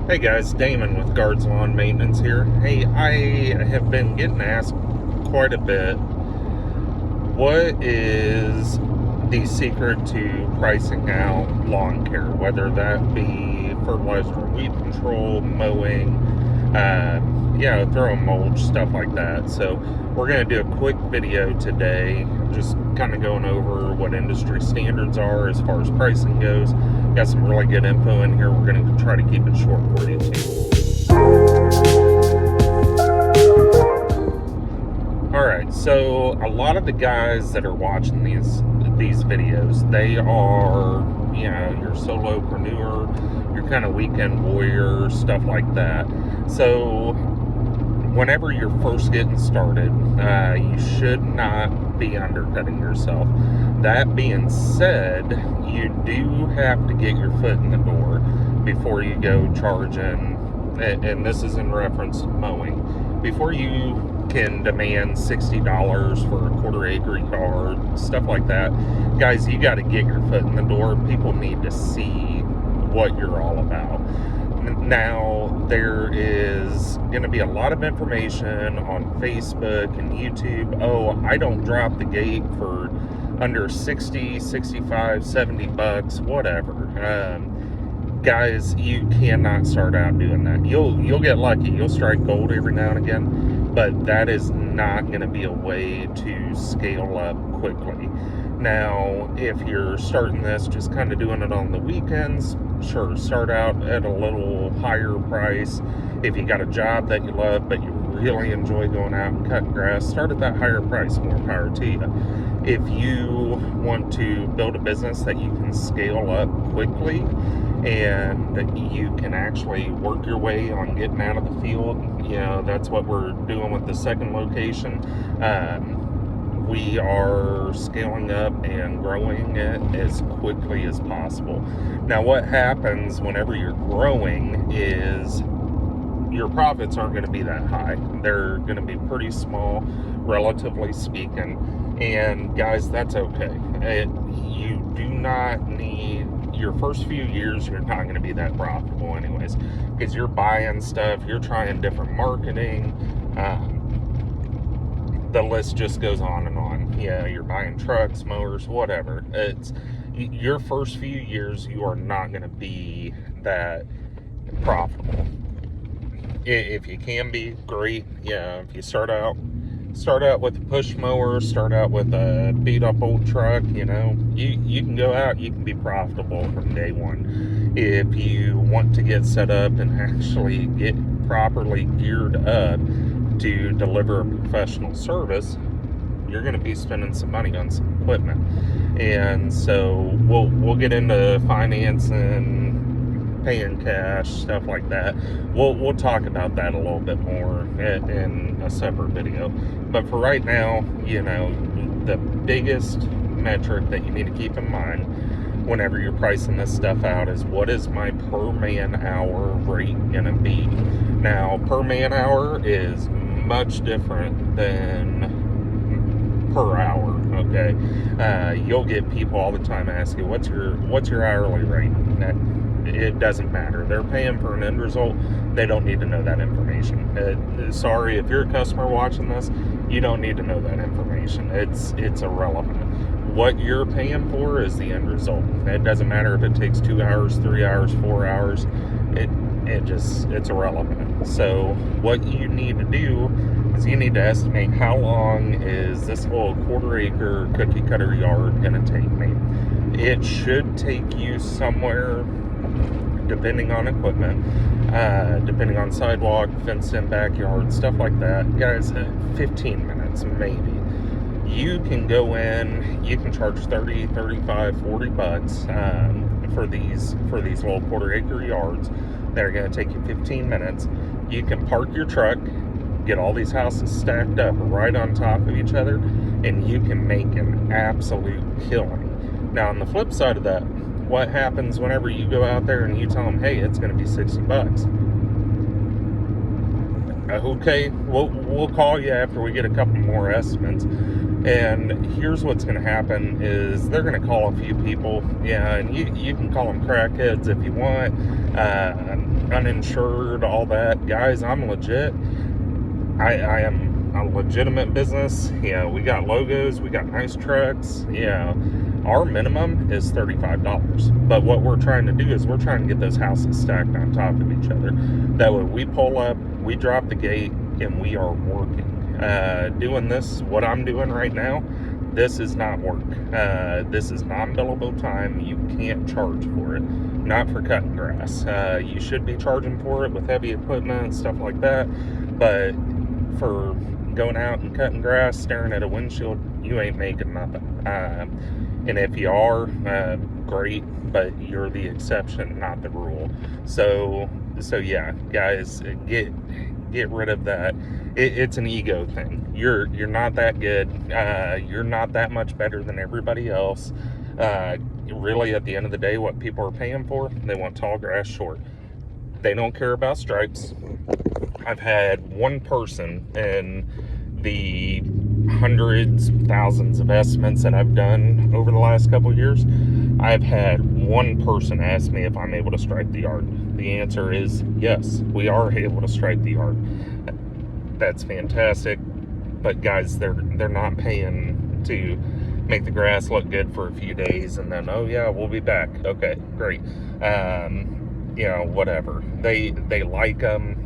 Hey guys, Damon with Guards Lawn Maintenance here. Hey, I have been getting asked quite a bit, what is the secret to pricing out lawn care, whether that be fertilizer, weed control, mowing, throwing mulch, stuff like that. So we're going to do a quick video today, just kind of going over what industry standards are as far as pricing goes. Got some really good info in here. We're going to try to keep it short for you too. Alright, so a lot of the guys that are watching these videos, they are, your solopreneur, your kind of weekend warrior, stuff like that. So whenever you're first getting started, you should not be undercutting yourself. That being said, you do have to get your foot in the door before you go charging, and this is in reference to mowing, before you can demand $60 for a quarter acre yard, stuff like that. Guys, you got to get your foot in the door. People need to see what you're all about. Now, there is going to be a lot of information on Facebook and YouTube. Oh, I don't drop the gate for under 60, 65, 70 bucks, whatever. Guys, you cannot start out doing that. You'll get lucky. You'll strike gold every now and again, but that is not going to be a way to scale up quickly. Now, if you're starting this, just kind of doing it on the weekends, sure, start out at a little higher price. If you got a job that you love, but you really enjoy going out and cutting grass, start at that higher price, more power to you. If you want to build a business that you can scale up quickly and you can actually work your way on getting out of the field, that's what we're doing with the second location. We are scaling up and growing it as quickly as possible. Now, what happens whenever you're growing is your profits aren't going to be that high. They're going to be pretty small, relatively speaking. And guys, that's okay. You do not need, your first few years, you're not going to be that profitable anyways, because you're buying stuff, you're trying different marketing, the list just goes on and on. You're buying trucks, mowers, whatever. It's your first few years, you are not going to be that profitable. If you can be, great. If you start out with a push mower, start out with a beat up old truck, you can go out, you can be profitable from day one. If you want to get set up and actually get properly geared up to deliver a professional service, you're going to be spending some money on some equipment. And so we'll get into finance and paying cash, stuff like that. We'll talk about that a little bit more in a separate video. But for right now, the biggest metric that you need to keep in mind whenever you're pricing this stuff out is, what is my per man hour rate gonna be? Now, per man hour is much different than per hour, okay? You'll get people all the time asking, what's your hourly rate? It doesn't matter. They're paying for an end result. They don't need to know that information. Sorry, if you're a customer watching this, you don't need to know that information. It's irrelevant. What you're paying for is the end result. It doesn't matter if it takes 2 hours, 3 hours, 4 hours. It's irrelevant. So what you need to do is you need to estimate, how long is this little quarter acre cookie cutter yard gonna take me? It should take you somewhere, depending on equipment, depending on sidewalk, fenced in backyard, stuff like that, guys, 15 minutes maybe. You can go in, you can charge 30, 35, 40 bucks for these little quarter acre yards that are going to take you 15 minutes. You can park your truck, get all these houses stacked up right on top of each other, and you can make an absolute killing. Now, on the flip side of that, what happens whenever you go out there and you tell them, hey, it's going to be 60 bucks? okay, we'll call you after we get a couple more estimates. And here's what's going to happen is they're going to call a few people. Yeah, and you can call them crackheads if you want, uninsured, all that. Guys, I'm legit. I am a legitimate business. Yeah, we got logos, we got nice trucks. Yeah, our minimum is $35. But what we're trying to do is we're trying to get those houses stacked on top of each other. That way we pull up, we drop the gate, and we are working. Doing this, what I'm doing right now, this is not work. This is non-billable time. You can't charge for it. Not for cutting grass. You should be charging for it with heavy equipment, stuff like that. But for going out and cutting grass, staring at a windshield, you ain't making nothing. And if you are, great, but you're the exception, not the rule. So yeah, guys, get rid of that. It's an ego thing. You're not that good. You're not that much better than everybody else. Really, at the end of the day, what people are paying for, they want tall grass short. They don't care about stripes. I've had one person in the hundreds, thousands of estimates that I've done over the last couple of years. I've had one person ask me if I'm able to stripe the yard. The answer is yes, we are able to stripe the yard. That's fantastic, but guys, they're not paying to make the grass look good for a few days and then, oh yeah, we'll be back. Okay, great. Whatever. They like them.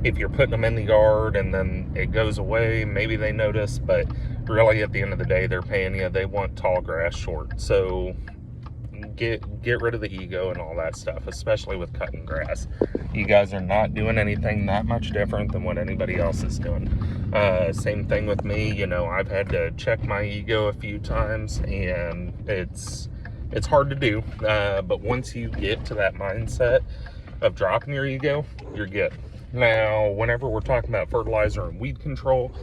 If you're putting them in the yard and then it goes away, maybe they notice, but really at the end of the day, they're paying you. They want tall grass short. So get rid of the ego and all that stuff, especially with cutting grass. You guys are not doing anything that much different than what anybody else is doing. Same thing with me. I've had to check my ego a few times, and it's hard to do. But once you get to that mindset of dropping your ego, you're good. Now, whenever we're talking about fertilizer and weed control,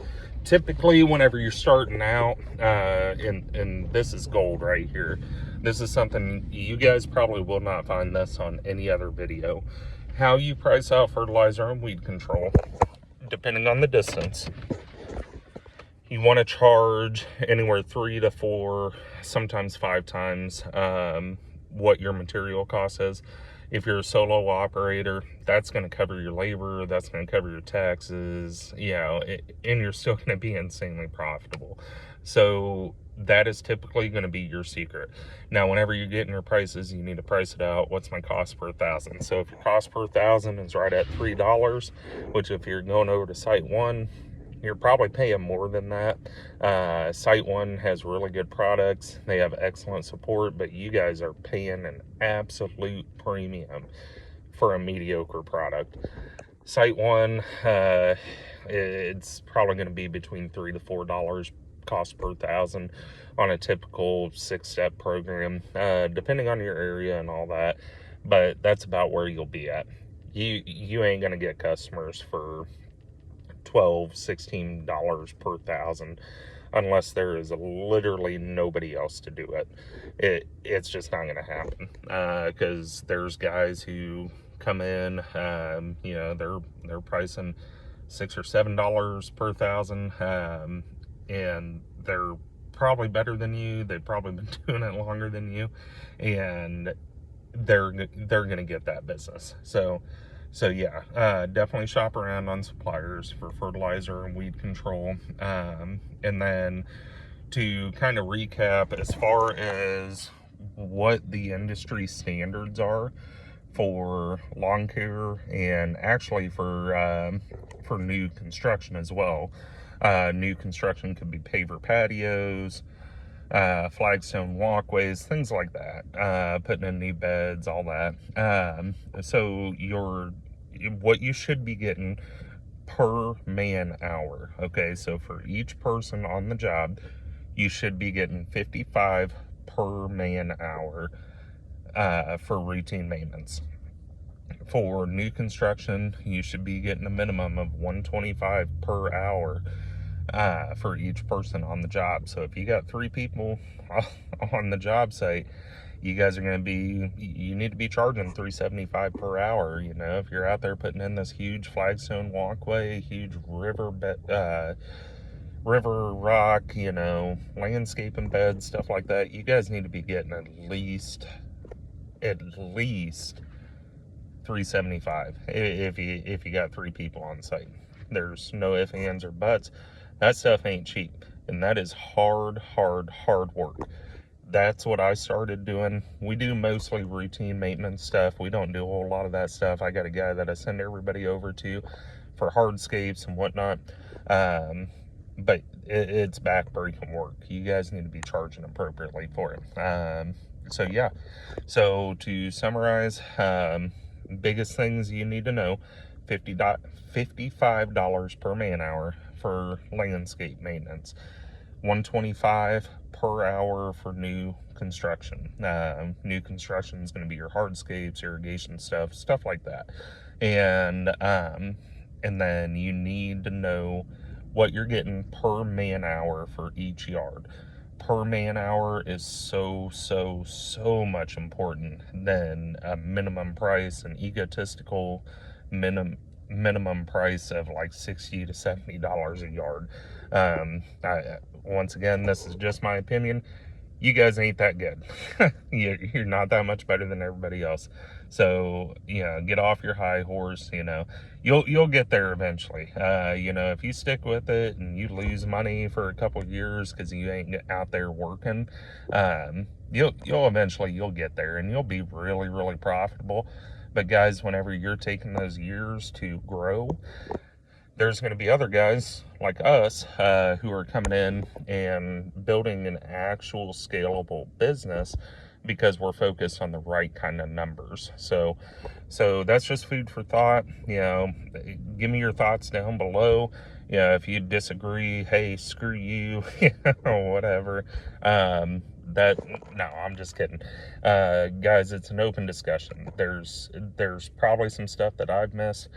typically whenever you're starting out, and this is gold right here. This is something you guys probably will not find this on any other video. How you price out fertilizer and weed control, depending on the distance. You want to charge anywhere 3 to 4, sometimes 5 times what your material cost is. If you're a solo operator, that's going to cover your labor, that's going to cover your taxes, and you're still going to be insanely profitable. So that is typically going to be your secret. Now, whenever you're getting your prices, you need to price it out. What's my cost per 1,000? So if your cost per 1,000 is right at $3, which if you're going over to Site 1, you're probably paying more than that. Site 1 has really good products. They have excellent support, but you guys are paying an absolute premium for a mediocre product. Site 1, it's probably going to be between $3 to $4 cost per 1,000 on a typical 6-step program, depending on your area and all that. But that's about where you'll be at. You ain't going to get customers for $12, $16 per 1,000 unless there is literally nobody else to do it. It's just not going to happen, because there's guys who come in, they're pricing $6 or $7 per 1,000, and they're probably better than you. They've probably been doing it longer than you, and they're going to get that business. So yeah, definitely shop around on suppliers for fertilizer and weed control. And then to kind of recap, as far as what the industry standards are for lawn care, and actually for new construction as well. New construction could be paver patios, flagstone walkways, things like that, putting in new beds, all that. So what you should be getting per man hour, okay, so for each person on the job, you should be getting 55 per man hour for routine maintenance. For new construction, you should be getting a minimum of 125 per hour for each person on the job. So if you got 3 people on the job site, you guys are going to be, you need to be charging $3.75 per hour. You know, if you're out there putting in this huge flagstone walkway, huge river rock, you know, landscaping beds, stuff like that, you guys need to be getting at least $3.75 if you got 3 people on site. There's no ifs, ands, or buts. That stuff ain't cheap, and that is hard work. That's what I started doing. We do mostly routine maintenance stuff. We don't do a whole lot of that stuff. I got a guy that I send everybody over to for hardscapes and whatnot. But it's back-breaking work. You guys need to be charging appropriately for it. So yeah, so to summarize, biggest things you need to know: $55 per man hour for landscape maintenance, $125 per hour for new construction. New construction is going to be your hardscapes, irrigation stuff like that, and then you need to know what you're getting per man hour for each yard. Per man hour is so much important than a minimum price, an egotistical minimum price of like $60 to $70 a yard. Once again, this is just my opinion. You guys ain't that good. You're not that much better than everybody else. So, you know, get off your high horse. You know, you'll get there eventually. You know, if you stick with it and you lose money for a couple of years because you ain't out there working, you'll eventually get there, and you'll be really profitable. But guys, whenever you're taking those years to grow, there's going to be other guys like us who are coming in and building an actual scalable business because we're focused on the right kind of numbers. So that's just food for thought. You know, give me your thoughts down below. You know, if you disagree, hey, screw you, or whatever. I'm just kidding. Guys, it's an open discussion. There's probably some stuff that I've missed.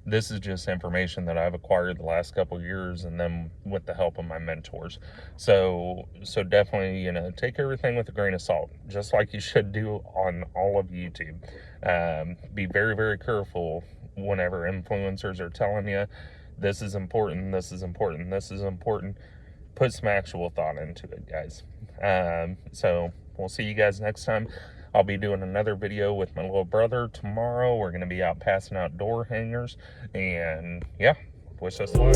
This is just information that I've acquired the last couple of years, and then with the help of my mentors. So definitely, you know, take everything with a grain of salt, just like you should do on all of YouTube. Be very careful whenever influencers are telling you this is important, this is important, this is important. Put some actual thought into it, guys. So we'll see you guys next time. I'll be doing another video with my little brother tomorrow. We're going to be out passing out door hangers. And yeah, wish us luck.